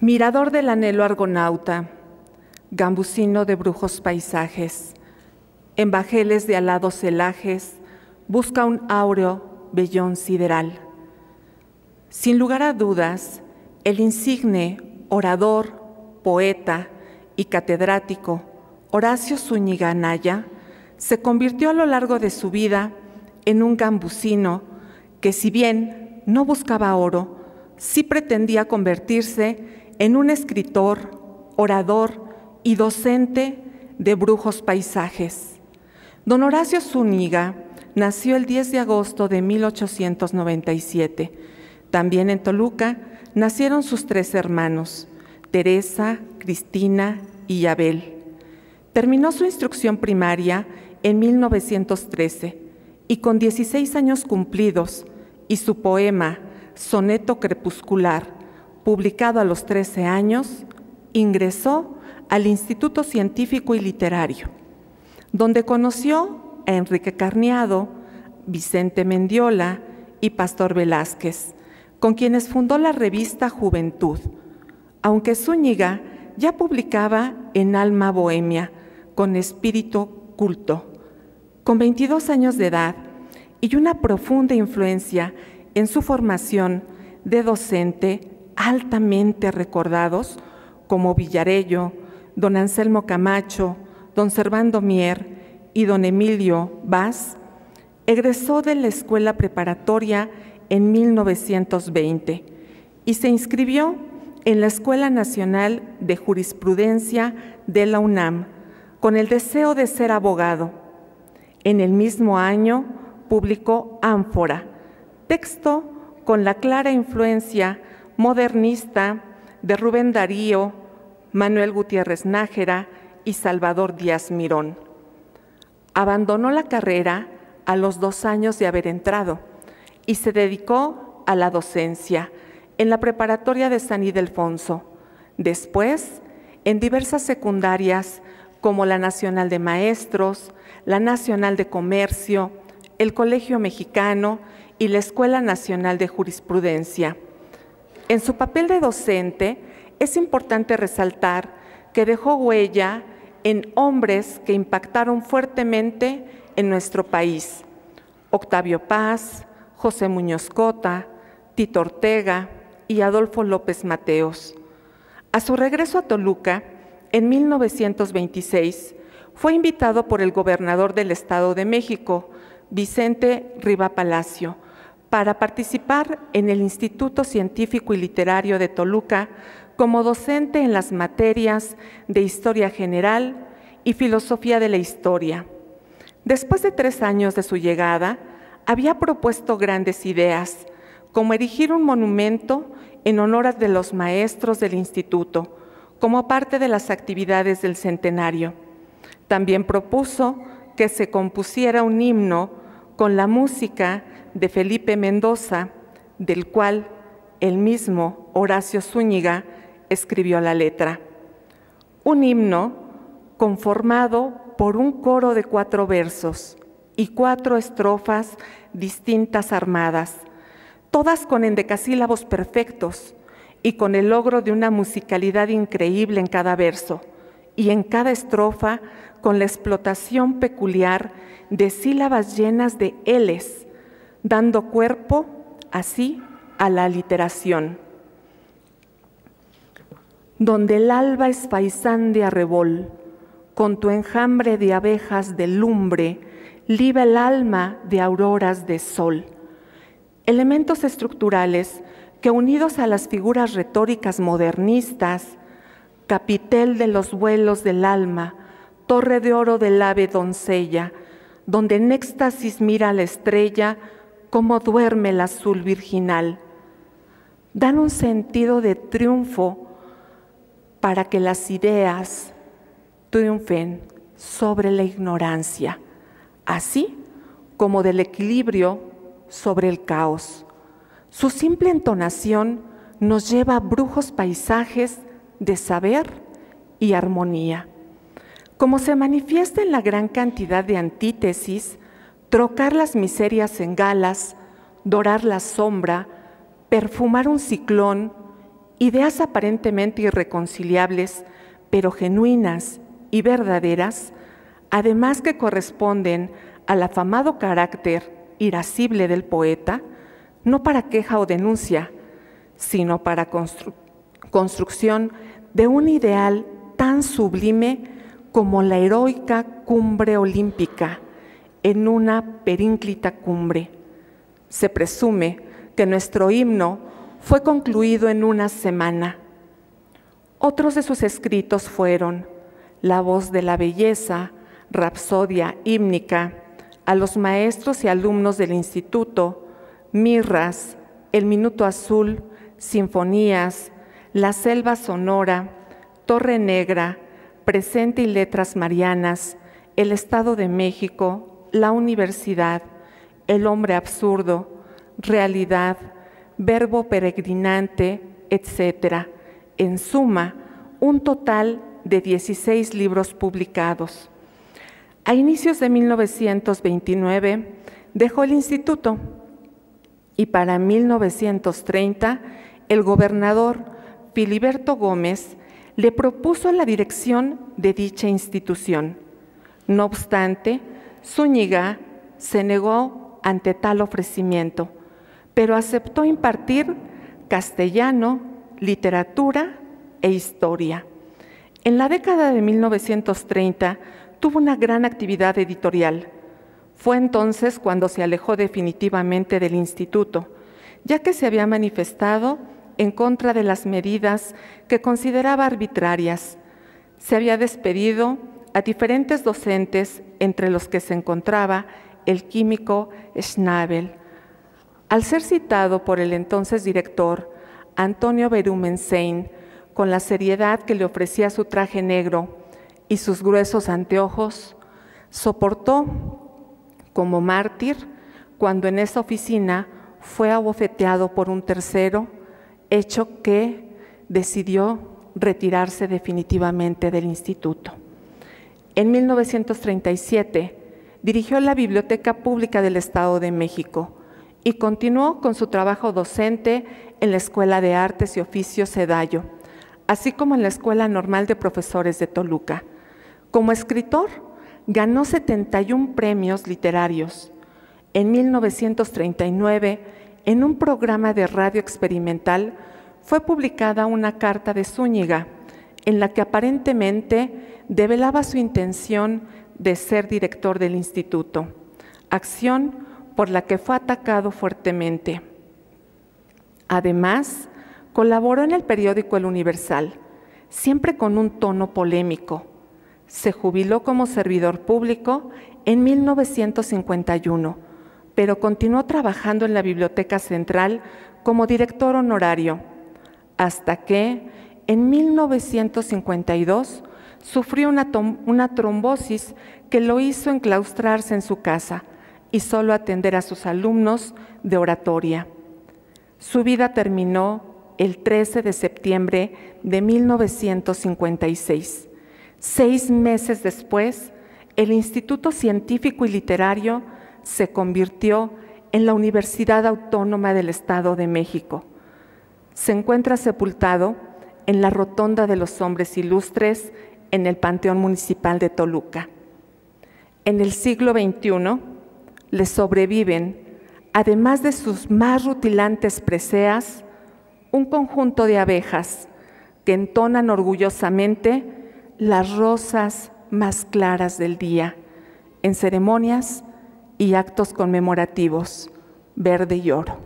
Mirador del anhelo argonauta, gambusino de brujos paisajes, en bajeles de alados celajes, busca un áureo vellón sideral. Sin lugar a dudas, el insigne orador, poeta y catedrático Horacio Zúñiga Anaya se convirtió a lo largo de su vida en un gambusino que, si bien no buscaba oro, sí pretendía convertirse en un escritor, orador y docente de brujos paisajes. Don Horacio Zúñiga nació el 10 de agosto de 1897. También en Toluca nacieron sus 3 hermanos, Teresa, Cristina y Abel. Terminó su instrucción primaria en 1913 y con 16 años cumplidos y su poema Soneto Crepuscular, publicado a los 13 años, ingresó al Instituto Científico y Literario, donde conoció a Enrique Carniado, Vicente Mendiola y Pastor Velázquez, con quienes fundó la revista Juventud, aunque Zúñiga ya publicaba en Alma Bohemia, con espíritu culto. Con 22 años de edad y una profunda influencia en su formación de docente, altamente recordados como Villarello, don Anselmo Camacho, don Servando Mier y don Emilio Vaz, egresó de la escuela preparatoria en 1920 y se inscribió en la Escuela Nacional de Jurisprudencia de la UNAM con el deseo de ser abogado. En el mismo año publicó Ánfora, texto con la clara influencia modernista de Rubén Darío, Manuel Gutiérrez Nájera y Salvador Díaz Mirón. Abandonó la carrera a los 2 años de haber entrado y se dedicó a la docencia en la preparatoria de San Ildefonso. Después, en diversas secundarias como la Nacional de Maestros, la Nacional de Comercio, el Colegio Mexicano y la Escuela Nacional de Jurisprudencia. En su papel de docente, es importante resaltar que dejó huella en hombres que impactaron fuertemente en nuestro país: Octavio Paz, José Muñoz Cota, Tito Ortega y Adolfo López Mateos. A su regreso a Toluca, en 1926, fue invitado por el gobernador del Estado de México, Vicente Riva Palacio, para participar en el Instituto Científico y Literario de Toluca como docente en las materias de Historia General y Filosofía de la Historia. Después de 3 años de su llegada, había propuesto grandes ideas, como erigir un monumento en honor de los maestros del instituto, como parte de las actividades del centenario. También propuso que se compusiera un himno con la música de Felipe Mendoza, del cual el mismo Horacio Zúñiga escribió la letra. Un himno conformado por un coro de 4 versos y 4 estrofas distintas armadas, todas con endecasílabos perfectos y con el logro de una musicalidad increíble en cada verso y en cada estrofa con la explotación peculiar de sílabas llenas de Ls, dando cuerpo así a la aliteración. Donde el alba es faisán de arrebol, con tu enjambre de abejas de lumbre, liba el alma de auroras de sol. Elementos estructurales que, unidos a las figuras retóricas modernistas, capitel de los vuelos del alma, torre de oro del ave doncella, donde en éxtasis mira la estrella, como duerme el azul virginal, dan un sentido de triunfo para que las ideas triunfen sobre la ignorancia, así como del equilibrio sobre el caos. Su simple entonación nos lleva a brujos paisajes de saber y armonía. Como se manifiesta en la gran cantidad de antítesis, trocar las miserias en galas, dorar la sombra, perfumar un ciclón ideas aparentemente irreconciliables, pero genuinas y verdaderas, además que corresponden al afamado carácter irascible del poeta, no para queja o denuncia, sino para construcción de un ideal tan sublime como la heroica cumbre olímpica en una perínclita cumbre. Se presume que nuestro himno fue concluido en una semana. Otros de sus escritos fueron La voz de la belleza, Rapsodia hímnica, a los maestros y alumnos del instituto, Mirras, El minuto azul, Sinfonías, La selva sonora, Torre negra, Presente y letras marianas, El Estado de México, La universidad, El hombre absurdo, Realidad, Verbo peregrinante, etc. En suma, un total de 16 libros publicados. A inicios de 1929 dejó el instituto y para 1930 el gobernador Filiberto Gómez le propuso la dirección de dicha institución. No obstante, Zúñiga se negó ante tal ofrecimiento, pero aceptó impartir castellano, literatura e historia. En la década de 1930 tuvo una gran actividad editorial. Fue entonces cuando se alejó definitivamente del instituto, ya que se había manifestado en contra de las medidas que consideraba arbitrarias. Se había despedido a diferentes docentes, entre los que se encontraba el químico Schnabel. Al ser citado por el entonces director, Antonio Berumensein, con la seriedad que le ofrecía su traje negro y sus gruesos anteojos, soportó como mártir cuando en esa oficina fue abofeteado por un tercero, hecho que decidió retirarse definitivamente del instituto. En 1937 dirigió la Biblioteca Pública del Estado de México y continuó con su trabajo docente en la Escuela de Artes y Oficios Sedallo, así como en la Escuela Normal de Profesores de Toluca. Como escritor, ganó 71 premios literarios. En 1939, en un programa de radio experimental, fue publicada una carta de Zúñiga, en la que aparentemente develaba su intención de ser director del instituto, acción por la que fue atacado fuertemente. Además, colaboró en el periódico El Universal, siempre con un tono polémico. Se jubiló como servidor público en 1951, pero continuó trabajando en la Biblioteca Central como director honorario, hasta que en 1952 sufrió una trombosis que lo hizo enclaustrarse en su casa y solo atender a sus alumnos de oratoria. Su vida terminó el 13 de septiembre de 1956. 6 meses después, el Instituto Científico y Literario se convirtió en la Universidad Autónoma del Estado de México. Se encuentra sepultado en la Rotonda de los Hombres Ilustres en el Panteón Municipal de Toluca. En el siglo XXI le sobreviven, además de sus más rutilantes preseas, un conjunto de abejas que entonan orgullosamente las rosas más claras del día en ceremonias y actos conmemorativos, verde y oro.